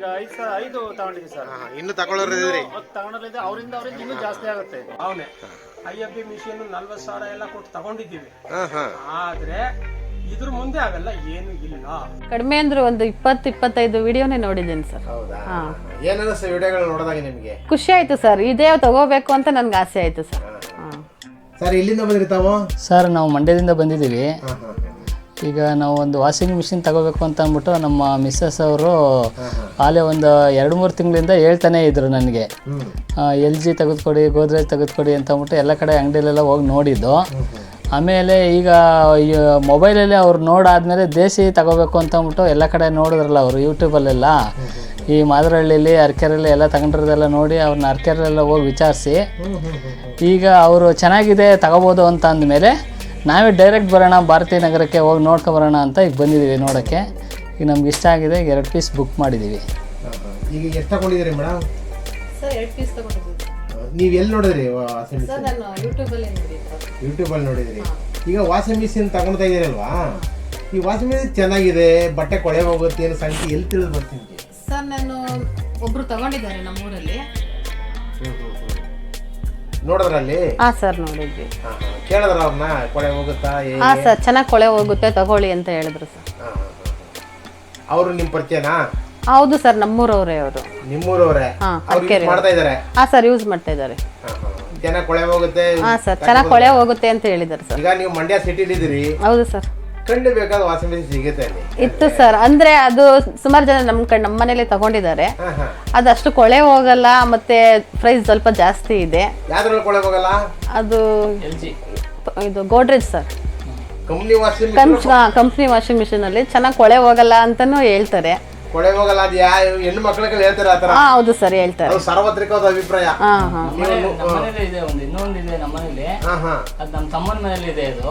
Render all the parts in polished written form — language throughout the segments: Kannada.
ಈಗ 5 ತಗೊಂಡಿದ್ದೀವಿ ಸರ್. ಇನ್ನು ತಗೊಳ್ಳೋರಿದ್ರಿ ತಗೊಂಡಿದ್ದೆ ಅವರಿಂದ ಇನ್ನೂ ಜಾಸ್ತಿ ಆಗುತ್ತೆ. ಅವನೇ IFB ಮಿಷಿನ್ 40,000 ಎಲ್ಲ ಕೊಟ್ಟು ತಗೊಂಡಿದ್ದೀವಿ. ಆದ್ರೆ ಇದ್ರ ಮುಂದೆ ಅವೆಲ್ಲ ಏನು ಇಲ್ಲ. ಕಡಿಮೆ ಅಂದ್ರೆ ಒಂದು 20-25 ವಿಡಿಯೋನೇ ನೋಡಿದ್ದೀನಿ ಸರ್. ಹೌದಾ? ಏನನ್ನಿಸ್ತು ವಿಡಿಯೋಗಳು ನೋಡಿದಾಗ ನಿಮಗೆ? ಖುಷಿ ಆಯ್ತು ಸರ್, ಇದೇ ತಗೋಬೇಕು ಅಂತ ನನ್ಗೆ ಆಸೆ ಆಯ್ತು ಸರ್. ಸರ್ ಇಲ್ಲಿಂದ ಬಂದ್ರಿ ತಾವು? ಸರ್ ನಾವು ಮಂಡ್ಯದಿಂದ ಬಂದಿದ್ದೀವಿ. ಈಗ ನಾವು ಒಂದು ವಾಷಿಂಗ್ ಮಿಷಿನ್ ತಗೋಬೇಕು ಅಂತ ಅಂದ್ಬಿಟ್ಟು ನಮ್ಮ ಮಿಸ್ಸಸ್ ಅವರು ಆಲೇ ಒಂದು 2-3 ತಿಂಗಳಿಂದ ಹೇಳ್ತಾನೆ ಇದ್ರು ನನಗೆ, LG ತೆಗೆದುಕೊಡಿ, ಗೋದ್ರೇಜ್ ತೆಗೆದುಕೊಡಿ ಅಂತ ಅಂದ್ಬಿಟ್ಟು ಎಲ್ಲ ಕಡೆ ಅಂಗಡಿಯಲ್ಲೆಲ್ಲ ಹೋಗಿ ನೋಡಿದ್ದು. ಆಮೇಲೆ ಈಗ ಮೊಬೈಲಲ್ಲಿ ಅವ್ರು ನೋಡಾದ್ಮೇಲೆ ದೇಸಿ ತಗೋಬೇಕು ಅಂತ ಅಂದ್ಬಿಟ್ಟು ಎಲ್ಲ ಕಡೆ ನೋಡಿದ್ರಲ್ಲ ಅವರು ಯೂಟ್ಯೂಬಲ್ಲೆಲ್ಲ, ಈ ಮಾದರಹಳ್ಳಿಲಿ ಅರ್ಕೆರೆಯಲ್ಲಿ ಎಲ್ಲ ತಗೊಂಡಿರೋದೆಲ್ಲ ನೋಡಿ ಅವ್ರನ್ನ ಅರ್ಕೆರೆಲ್ಲ ಹೋಗಿ ವಿಚಾರಿಸಿ ಈಗ ಅವರು ಚೆನ್ನಾಗಿದೆ ತಗೋಬೋದು ಅಂತ ಅಂದಮೇಲೆ ನಾವೇ ಡೈರೆಕ್ಟ್ ಬರೋಣ ಭಾರತೀಯ ನಗರಕ್ಕೆ ಹೋಗಿ ನೋಡ್ಕೊಬರೋಣ ಅಂತ ಈಗ ಬಂದಿದ್ದೀವಿ ನೋಡೋಕ್ಕೆ. ಈಗ ನಮ್ಗೆ ಇಷ್ಟ ಆಗಿದೆ, 2 ಪೀಸ್ ಬುಕ್ ಮಾಡಿದ್ದೀವಿ. ಈಗ ಎಷ್ಟು ತಗೊಂಡಿದ್ದೀರಿ ಮೇಡಮ್? ಸರ್ 2 ಪೀಸ್ ತಗೊಂಡಿದ್ದೀವಿ. ನೀವು ಎಲ್ಲಿ ನೋಡಿದ್ರಿ? ಸರ್ ನಾನು ಯೂಟ್ಯೂಬಲ್ಲಿ ನೋಡಿದ್ದೆ. ಯೂಟ್ಯೂಬಲ್ಲಿ ನೋಡಿದ್ರಿ. ಈಗ ವಾಷಿಂಗ್ ಮಿಷಿನ್ ತಗೊಳ್ತಾ ಇದ್ದೀರಲ್ವಾ, ಈ ವಾಷಿಂಗ್ ಮಿಷಿನ್ ಚೆನ್ನಾಗಿದೆ, ಬಟ್ಟೆ ಕೊಳೆ ಹೋಗುತ್ತೆ ಅನ್ನೋ ಸಂಖ್ಯೆ ಎಲ್ಲಿ ತಿಳಿದು ಬರ್ತೀನಿ? ಸರ್ ನಾನು ಒಬ್ರು ತಗೊಂಡಿದ್ದಾರೆ ನಮ್ಮೂರಲ್ಲಿ. ನೋಡಿದ್ರಲ್ಲಿ? ಹಾಂ ಸರ್ ನೋಡಿದ್ವಿ. ಕೇಳಿದ್ರ ಅವ್ರನ್ನ ಕೊಳೆ ಹೋಗುತ್ತಾ? ಹಾಂ ಸರ್ ಚೆನ್ನಾಗಿ ಕೊಳೆ ಹೋಗುತ್ತೆ ತಗೊಳ್ಳಿ ಅಂತ ಹೇಳಿದ್ರು ಸರ್. ಅವರು ನಿಮ್ಮ ಪರಿಚಯನಾ? ಹೌದು ಸರ್, ನಮ್ಮೂರವರೇ ಅವರು. ನಿಮ್ಮೂರವರೇ? ಮಾಡ್ತಾ ಇದ್ದಾರೆ? ಹಾಂ ಸರ್ ಯೂಸ್ ಮಾಡ್ತಾ ಇದ್ದಾರೆ. ಚೆನ್ನಾಗಿ ಕೊಳೆ ಹೋಗುತ್ತೆ? ಹಾಂ ಸರ್ ಚೆನ್ನಾಗಿ ಕೊಳೆ ಹೋಗುತ್ತೆ ಅಂತ ಹೇಳಿದ್ದಾರೆ ಸರ್. ಈಗ ನೀವು ಮಂಡ್ಯ ಸಿಟಿಲಿ ಇದ್ದೀರಿ? ಹೌದು ಸರ್. ಕಂಡು ಬೇಕಾದ ವಾಷಿಂಗ್ ಮಿಷಿನ್ ಸಿಗುತ್ತೆ ಅಲ್ಲಿ? ಇತ್ತು ಸರ್, ಅಂದ್ರೆ ಅದು ಸುಮಾರು ಜನ ನಮ್ಮ ಮನೇಲಿ ತಗೊಂಡಿದ್ದಾರೆ. ಅದಷ್ಟು ಕೊಳೆ ಹೋಗಲ್ಲ, ಮತ್ತೆ ಪ್ರೈಸ್ ಸ್ವಲ್ಪ ಜಾಸ್ತಿ ಇದೆ. ಯಾವ್ದ್ರಲ್ಲಿ ಕೊಳೆ ಹೋಗಲ್ಲ? ಅದು ಇದು Godrej sir, company washing machine ಅಲ್ಲಿ ಚೆನ್ನಾಗಿ ಕೊಳೆ ಹೋಗಲ್ಲ ಅಂತಾನು ಹೇಳ್ತಾರೆ. ಕೊಳೆ ಹೋಗಲ್ಲ ಅದು ಹೆಣ್ಣು ಮಕ್ಕಳಿಗೆ ಹೇಳ್ತಾರೆ ಆ ತರ? ಹೌದು ಸರ್ ಹೇಳ್ತಾರೆ. ಸಾರ್ವತ್ರಿಕವಾದ ಅಭಿಪ್ರಾಯ. ನಮ್ಮನೇಲಿ ಇದೆ, ಇನ್ನೊಂದಿದೆ ನಮ್ಮನೇಲಿ, ಅದು ನಮ್ಮ ತಮ್ಮನ ಮನೇಲಿ ಇದೆ. ಇದು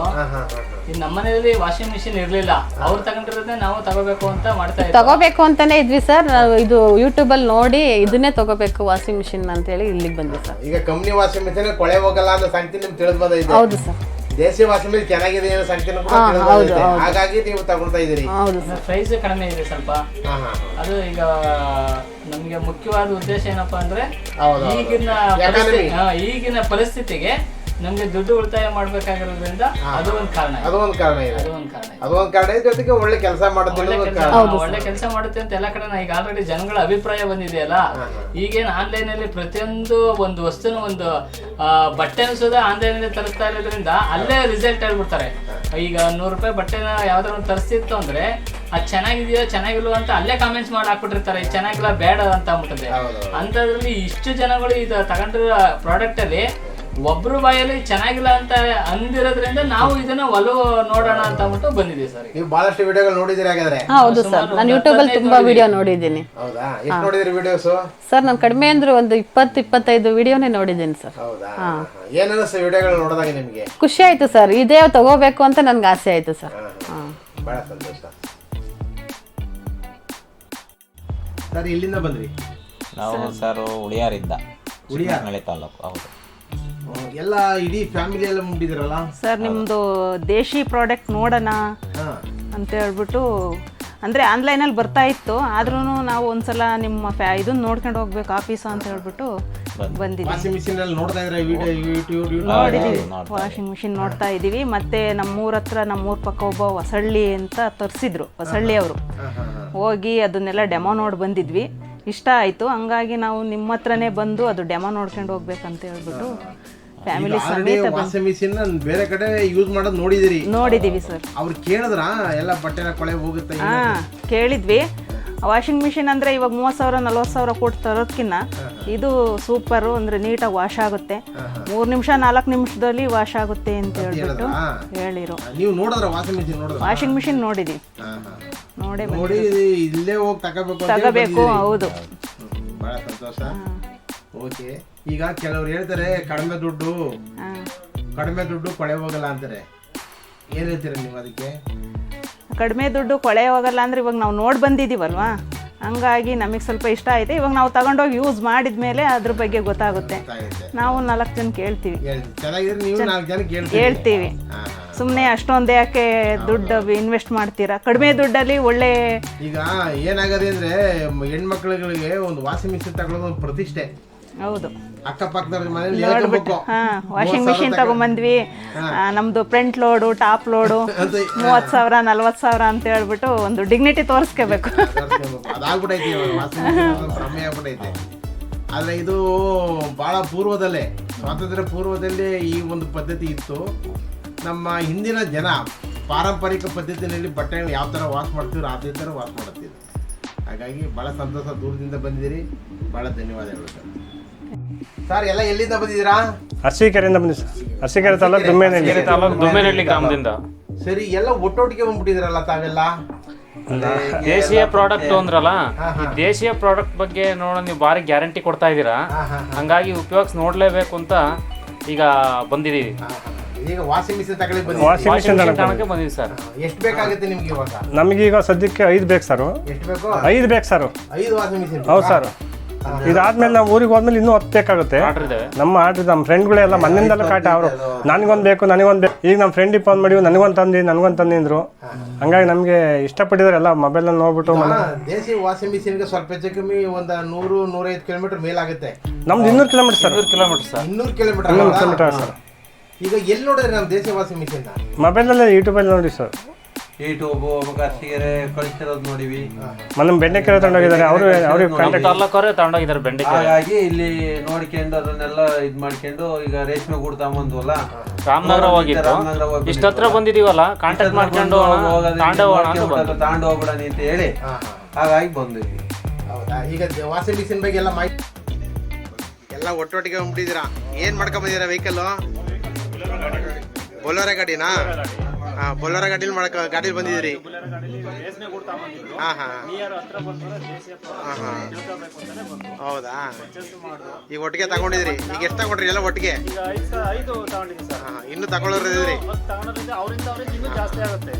ನಮ್ಮನೇಲಿ ವಾಷಿಂಗ್ ಮಿಷಿನ್ ಇರ್ಲಿಲ್ಲ, ಅವ್ರು ತಗೊಂಡಿರೋದೇ ನಾವು ತಗೋಬೇಕು ಅಂತ ಮಾಡ್ತಾ ತಗೋಬೇಕು ಅಂತಾನೆ ಇದ್ವಿ ಸರ್. ನಾವು ಇದು ಯೂಟ್ಯೂಬ್ ಅಲ್ಲಿ ನೋಡಿ ಇದನ್ನೇ ತಗೋಬೇಕು ವಾಷಿಂಗ್ ಮಿಷಿನ್ ಅಂತ ಹೇಳಿ ಇಲ್ಲಿಗೆ ಬಂದ್ವಿ ಸರ್. ಈಗ ಕಂಪ್ನಿ ವಾಷಿಂಗ್ ಮಿಷಿನ್ ಕೊಳೆ ಹೋಗಲ್ಲ ಅಂತ ಸಂಖ್ಯೆ ನಿಮ್ಗೆ ತಿಳಿದು ಬಂದಿದೆ? ಹೌದು ಸರ್. ದೇಸಿ ವಾಷಿಂಗ್ ಮಿಷಿನ್ ಚೆನ್ನಾಗಿದೆ ಅನ್ನೋ ಸಂಖ್ಯೆ ಹಾಗಾಗಿ ನೀವು ತಗೊಳ್ತಾ ಇದ್ದೀರಿ. ಪ್ರೈಸ್ ಕಡಿಮೆ ಇದೆ ಸ್ವಲ್ಪ. ಅದು ಈಗ ನಮ್ಗೆ ಮುಖ್ಯವಾದ ಉದ್ದೇಶ ಏನಪ್ಪಾ ಅಂದ್ರೆ ಈಗಿನ ಪರಿಸ್ಥಿತಿಗೆ ನಮ್ಗೆ ದುಡ್ಡು ಉಳಿತಾಯ ಮಾಡ್ಬೇಕಾಗಿರೋದ್ರಿಂದ ಅದು ಒಂದು ಕಾರಣ ಇದೆ. ಜೊತೆಗೆ ಒಳ್ಳೆ ಕೆಲಸ ಒಳ್ಳೆ ಕೆಲಸ ಮಾಡುತ್ತೆ ಅಂತ ಎಲ್ಲ ಕಡೆ ಈಗ ಆಲ್ರೆಡಿ ಜನಗಳ ಅಭಿಪ್ರಾಯ ಬಂದಿದೆಯಲ್ಲ. ಈಗೇನು ಆನ್ಲೈನ್ ಅಲ್ಲಿ ಪ್ರತಿಯೊಂದು ಒಂದು ವಸ್ತುನ ಒಂದು ಬಟ್ಟೆ ಅನ್ಸೋದ ಆನ್ಲೈನ್ ಅಲ್ಲಿ ತರಿಸ್ತಾ ಇರೋದ್ರಿಂದ ಅಲ್ಲೇ ರಿಸಲ್ಟ್ ಹೇಳ್ಬಿಡ್ತಾರೆ. ಈಗ 100 ರೂಪಾಯಿ ಬಟ್ಟೆನ ಯಾವ್ದಾದ್ರು ಒಂದು ತರಿಸ್ತಿತ್ತು ಅಂದ್ರೆ ಅದು ಚೆನ್ನಾಗಿದೆಯೋ ಚೆನ್ನಾಗಿಲ್ವೋ ಅಂತ ಅಲ್ಲೇ ಕಾಮೆಂಟ್ಸ್ ಮಾಡಿ ಹಾಕ್ಬಿಟ್ಟಿರ್ತಾರೆ, ಇದು ಚೆನ್ನಾಗಿಲ್ಲ ಬೇಡ ಅಂತ ಅಂದ್ಬಿಟ್ಟದೆ. ಅಂತದ್ರಲ್ಲಿ ಇಷ್ಟು ಜನಗಳು ಇದು ತಗೊಂಡಿರೋ ಪ್ರಾಡಕ್ಟ್ ಅಲ್ಲಿ ಒಬ್ರು ಬಾಯಲ್ಲಿ ಚೆನ್ನಾಗಿಲ್ಲ ಅಂತ ಅಂದಿರೋದ್ರಿಂದ ನಾವು ಇದನ್ನ ಒಲವು ನೋಡೋಣ ಅಂತ ಅಂದ್ಬಿಟ್ಟು ಬಂದಿದ್ದೀವಿ ಸರ್. ನೀವು ಬಹಳಷ್ಟು ವಿಡಿಯೋಗಳು ನೋಡಿದಿರಿ ಹಾಗಾದ್ರೆ? ಹೌದು ಸರ್, ನಾನು ಯೂಟ್ಯೂಬ್ ಅಲ್ಲಿ ತುಂಬಾ ವಿಡಿಯೋ ನೋಡಿದ್ದೀನಿ. ಹೌದಾ? ಎಷ್ಟು ನೋಡಿದ್ರಿ ವಿಡಿಯೋಸ್? ಸರ್ ನಾನು ಕಡಿಮೆ ಅಂದ್ರೆ ಒಂದು 20-25 ವಿಡಿಯೋನೇ ನೋಡಿದ್ದೀನಿ ಸರ್. ಹೌದಾ? ಏನನ್ನಿಸ್ತು ವಿಡಿಯೋಗಳು ನೋಡಿದಾಗ ನಿಮಗೆ? ಖುಷಿ ಆಯ್ತು ಸರ್, ಇದೇ ತಗೋಬೇಕು ಅಂತ ನನ್ಗೆ ಆಸೆ ಆಯ್ತು ಸರ್. ಬಹಳ ಸಂತೋಷ ಸರ್. ಇಲ್ಲಿಂದ ಬಂದ್ರಿ? ನಾವು ಸರ್ ಉಳಿಯಾರಿದ್ದ, ಉಳಿಯಾರ ತಾಲೂಕು. ಹೌದು. ಎಲ್ಲ ಇಡೀ ಫ್ಯಾಮಿಲಿ ಎಲ್ಲ ಮುಂಬಿದಿರಲ್ಲ ಸರ್. ನಿಮ್ಮದು ದೇಶಿ ಪ್ರಾಡಕ್ಟ್ ನೋಡೋಣ ಅಂತ ಹೇಳ್ಬಿಟ್ಟು, ಅಂದರೆ ಆನ್ಲೈನಲ್ಲಿ ಬರ್ತಾ ಇತ್ತು, ಆದ್ರೂ ನಾವು ಒಂದ್ಸಲ ನಿಮ್ಮ ಇದನ್ನ ನೋಡ್ಕೊಂಡು ಹೋಗ್ಬೇಕು ಆಫೀಸು ಅಂತ ಹೇಳ್ಬಿಟ್ಟು ಬಂದಿದ್ದೀವಿ. ವಾಷಿಂಗ್ ಮಿಷಿನ್ ನೋಡ್ತಾ ಇದ್ದೀವಿ. ಮತ್ತು ನಮ್ಮೂರ ಪಕ್ಕ ಒಬ್ಬ ಹೊಸಳ್ಳಿ ಅಂತ ತರಿಸಿದ್ರು, ಹೊಸಳ್ಳಿ ಅವರು ಹೋಗಿ ಅದನ್ನೆಲ್ಲ ಡೆಮೋ ನೋಡಿ ಬಂದಿದ್ವಿ. ಇಷ್ಟ ಆಯಿತು, ಹಂಗಾಗಿ ನಾವು ನಿಮ್ಮ ಹತ್ರನೇ ಬಂದು ಅದು ಡೆಮೋ ನೋಡ್ಕೊಂಡು ಹೋಗ್ಬೇಕಂತ ಹೇಳ್ಬಿಟ್ಟು ಫ್ಯಾಮಿಲಿ ಸಮೇತ ವಾಷಿಂಗ್ ಮಿಷಿನ್ ಬೇರೆ ಕಡೆ ಯೂಸ್ ಮಾಡೋದು ನೋಡಿದೀವಿ ಸರ್. ಅವ್ರು ಕೇಳಿದ್ರ ಎಲ್ಲ ಬಟ್ಟೆನ ಕೊಳೆ ಹೋಗುತ್ತೆ? ಕೇಳಿದ್ವಿ. ವಾಷಿಂಗ್ ಮಿಷಿನ್ ಅಂದರೆ ಇವಾಗ 30,000-40,000 ಕೊಟ್ಟು ತರೋದಕ್ಕಿಂತ ಇದು ಸೂಪರು, ಅಂದರೆ ನೀಟಾಗಿ ವಾಶ್ ಆಗುತ್ತೆ, 3 ನಿಮಿಷ 4 ನಿಮಿಷದಲ್ಲಿ ವಾಶ್ ಆಗುತ್ತೆ ಅಂತ ಹೇಳ್ಬಿಟ್ಟು ಹೇಳಿರು. ನೀವು ನೋಡಿದ್ರ ವಾಷಿಂಗ್ ಮಿಷಿನ್ ನೋಡಿದ್ವಿ, ನೋಡಿ ಇಲ್ಲೇ ಹೋಗಿ ತಗೋಬೇಕು. ಹೌದು, ಬಹಳ ಸಂತೋಷ. ಓಕೆ. ಈಗ ಕೆಲವ್ರು ಹೇಳ್ತಾರೆ ಕಡಿಮೆ ದುಡ್ಡು ಕೊಳೆ ಹೋಗಲ್ಲ ಅಂತಾರೆ, ಏನ್ ಹೇಳ್ತೀರ ನೀವು ಅದಕ್ಕೆ? ಕಡಿಮೆ ದುಡ್ಡು ಕೊಳೆ ಹೋಗಲ್ಲ ಅಂದ್ರೆ ಇವಾಗ ನಾವು ನೋಡಿ ಬಂದಿದ್ದೀವಲ್ವಾ, ಹಂಗಾಗಿ ನಮಗೆ ಸ್ವಲ್ಪ ಇಷ್ಟ ಆಯ್ತು. ಇವಾಗ ನಾವು ತಗೊಂಡೋಗಿ ಯೂಸ್ ಮಾಡಿದ್ಮೇಲೆ ಅದ್ರ ಬಗ್ಗೆ ಗೊತ್ತಾಗುತ್ತೆ. ನಾವು 4 ಜನ ಕೇಳ್ತೀವಿ, ಹೇಳ್ತೀವಿ. ಸುಮ್ಮನೆ ಅಷ್ಟೊಂದು ಯಾಕೆ ದುಡ್ಡು ಇನ್ವೆಸ್ಟ್ ಮಾಡ್ತೀರಾ? ಕಡಿಮೆ ದುಡ್ಡಲ್ಲಿ ಒಳ್ಳೆ. ಈಗ ಏನಾಗದೆ ಅಂದ್ರೆ ಹೆಣ್ಮಕ್ಳುಗಳಿಗೆ ಒಂದು ವಾಷಿಂಗ್ ಮಿಷಿನ್ ತಗೊಳ್ಳೋದು ಒಂದು ಪ್ರತಿಷ್ಠೆ. ಹೌದು, ಅಕ್ಕಪಕ್ಕದ ಮನೇಲಿ ನೋಡ್ಬಿಟ್ಟು ವಾಷಿಂಗ್ ಮಿಷಿನ್ ತಗೊಂಬಂದ್ವಿ, ನಮ್ದು ಫ್ರಂಟ್ ಲೋಡು ಟಾಪ್ ಲೋಡು 30,000 40,000 ಅಂತ ಹೇಳ್ಬಿಟ್ಟು ಒಂದು ಡಿಗ್ನಿಟಿ ತೋರಿಸ್ಕೋಬೇಕು. ಅದಾಗ್ಬಿಟ್ಟೈತಿ, ವಾಷಿಂಗ್ ಮಿಷಿನ್ ಭ್ರಮೆ ಆಗ್ಬಿಟ್ಟೈತೆ. ಆದರೆ ಇದು ಭಾಳ ಪೂರ್ವದಲ್ಲೇ, ಸ್ವಾತಂತ್ರ್ಯ ಪೂರ್ವದಲ್ಲೇ ಈ ಒಂದು ಪದ್ಧತಿ ಇತ್ತು. ನಮ್ಮ ಹಿಂದಿನ ಜನ ಪಾರಂಪರಿಕ ಪದ್ಧತಿಯಲ್ಲಿ ಬಟ್ಟೆಗಳನ್ನ ಯಾವ ಥರ ವಾಶ್ ಮಾಡ್ತೀವಿ ಅದೇ ಥರ ವಾಶ್ ಮಾಡುತ್ತೀವಿ. ಹಾಗಾಗಿ ಭಾಳ ಸಂತೋಷ, ದೂರದಿಂದ ಬಂದಿದ್ದೀರಿ, ಭಾಳ ಧನ್ಯವಾದಗಳು ಸರ್. ಸರ್ ಎಲ್ಲ ಎಲ್ಲಿಂದ ಬಂದಿದ್ದೀರಾ? ಅರಸೀಕೆರೆಯಿಂದ ಬಂದಿ ಸರ್. ಅರಸೀಕೆರೆ ತಾಲೂಕು ದುಮ್ಮೇನಹಳ್ಳಿ ಗ್ರಾಮದಿಂದ. ಸರಿ, ಎಲ್ಲ ಒಟ್ಟೊಟ್ಟಿಗೆ ಬಂದ್ಬಿಟ್ಟಿದ್ದೀರಲ್ಲ ತಾವೆಲ್ಲ? ದೇಶೀಯ ಪ್ರಾಡಕ್ಟ್ ಅಂದ್ರಲ್ಲ, ಈ ದೇಶೀಯ ಪ್ರಾಡಕ್ಟ್ ಬಗ್ಗೆ ನೋಡೋ ನೀವು ಭಾರಿ ಗ್ಯಾರಂಟಿ ಕೊಡ್ತಾ ಇದ್ದೀರಾ, ಹಂಗಾಗಿ ಉಪಯೋಗಿಸಿ ನೋಡ್ಲೇಬೇಕು ಅಂತ ಈಗ ಬಂದಿದ್ದೀವಿ. ಈಗ ವಾಷಿಂಗ್ ಮಿಷಿನ್ ತಗೊಳ್ಳಿ ವಾಷಿಂಗ್ ಮಿಷಿನ್ ತಗೊಳಕ್ಕೆ ಬಂದಿದ್ದೀವಿ ಸರ್. ಎಷ್ಟು ಬೇಕಾಗುತ್ತೆ ನಿಮ್ಗೆ ಇವಾಗ? ನಮಗೀಗ ಸದ್ಯಕ್ಕೆ 5 ಬೇಕು ಸರ್. ಎಷ್ಟು ಬೇಕು? 5 ಬೇಕು ಸರ್. 5 washing machine? ಹೌದು ಸರ್. ಇದಾದ್ಮೇಲೆ ನಾವು ಊರಿಗೆ ಹೋದ್ಮೇಲೆ ಇನ್ನೂ 10 ಬೇಕಾಗುತ್ತೆ. ನಮ್ಮ ಆರ್ಡ್ರ್ ನಮ್ಮ ಫ್ರೆಂಡ್ಗಳೆಲ್ಲ ಮನೆಯಿಂದೆಲ್ಲ ಕಾಟ ಅವರು ನನಗೊಂದು ಬೇಕು ನನಗೊಂದು ಬೇಕು. ಈಗ ನಮ್ಮ ಫ್ರೆಂಡಿಗೆ ಫೋನ್ ಮಾಡಿ ನನಗೊಂದು ತಂದಿದ್ರು. ಹಂಗಾಗಿ ನಮಗೆ ಇಷ್ಟಪಟ್ಟಿದ್ದಾರೆ ಎಲ್ಲ ಮೊಬೈಲಲ್ಲಿ ನೋಡ್ಬಿಟ್ಟು. ದೇಸಿ ವಾಷಿಂಗ್ ಮಿಷಿನ್ಗೆ ಸ್ವಲ್ಪ ಹೆಚ್ಚು ಕಮ್ಮಿ ಒಂದು 100-105 ಕಿಲೋಮೀಟರ್ ಮೇಲಾಗುತ್ತೆ. ನಮ್ದು 200 ಕಿಲೋಮೀಟರ್ ಸರ್. 200 kilometre sir. ಈಗ ಎಲ್ಲಿ ನೋಡಿದ್ರಿ ನಮ್ಮ ದೇಸಿ ವಾಷಿಂಗ್ ಮಿಷಿನ್? ಮೊಬೈಲಲ್ಲೇ ಯೂಟ್ಯೂಬಲ್ಲಿ ನೋಡಿ ಸರ್. ಯೂಟ್ಯೂಬ್ ಅರಸೀಕೆರೆ ಕಳಿಸಿರೋದು ನೋಡಿವಿ. ನಮ್ಮ ಬೆಂಡೆಕಾಯಿ ತಗೊಂಡೋಗಿದ್ದಾರೆ, ಅವ್ರಿಗೆ ತಗೊಂಡೋಗಿದ್ದಾರೆ ಬೆಂಡೆಕಾಯಿ. ಹಾಗಾಗಿ ಇಲ್ಲಿ ನೋಡ್ಕೊಂಡು ಅದನ್ನೆಲ್ಲ ಇದ್ ಮಾಡ್ಕೊಂಡು ಈಗ ರೇಷ್ಮೆ ಗೂಡು ತಗೊಂಬಂದ್ವಲ್ಲ, ರಾಮನಗರ ಹೋಗಿತ್ತು, ಇಷ್ಟ ಹತ್ರ ಬಂದಿದೀವಲ್ಲ, ಕಾಂಟ್ಯಾಕ್ಟ್ ಮಾಡ್ಕೊಂಡು ತಗೊಂಡು ಹೋಗ್ಬಿಡನಿ ಅಂತ ಹೇಳಿ ಹಾಗಾಗಿ ಬಂದಿದ್ವಿ. ಹೌದಾ? ಈಗ ವಾಷಿಂಗ್ ಮಿಷಿನ್ ಬಗ್ಗೆ ಎಲ್ಲ ಮಾಹಿತಿ ಎಲ್ಲ ಒಟ್ಟೊಟ್ಟಿಗೆ ಹೋಗ್ಬಿಟ್ಟಿದ್ದೀರಾ? ಏನು ಮಾಡ್ಕೊಂಬಂದಿದ್ದೀರಾ ವೆಹಿಕಲ್ಲು? ಬೊಲೊರೋ ಗಾಡಿನಾ? ಬೊಲೊರೋ ಗಾಡೀಲಿ ಬಂದಿದ್ದೀರಿ? ಹೌದಾ? ಈಗ ಒಟ್ಟಿಗೆ ತಗೊಂಡಿದ್ರಿ? ಈಗ ಎಷ್ಟು ತಗೊಂಡ್ರಿ ಎಲ್ಲ ಒಟ್ಟಿಗೆ? ಈಗ 5 ತಗೊಂಡಿದ್ದೀವಿ ಸರ್. ಇನ್ನು ತಗೊಳ್ಳೋರಿದ್ರಿ? ಅವರಿಂದ ಇನ್ನೂ ಜಾಸ್ತಿ ಆಗುತ್ತೆ.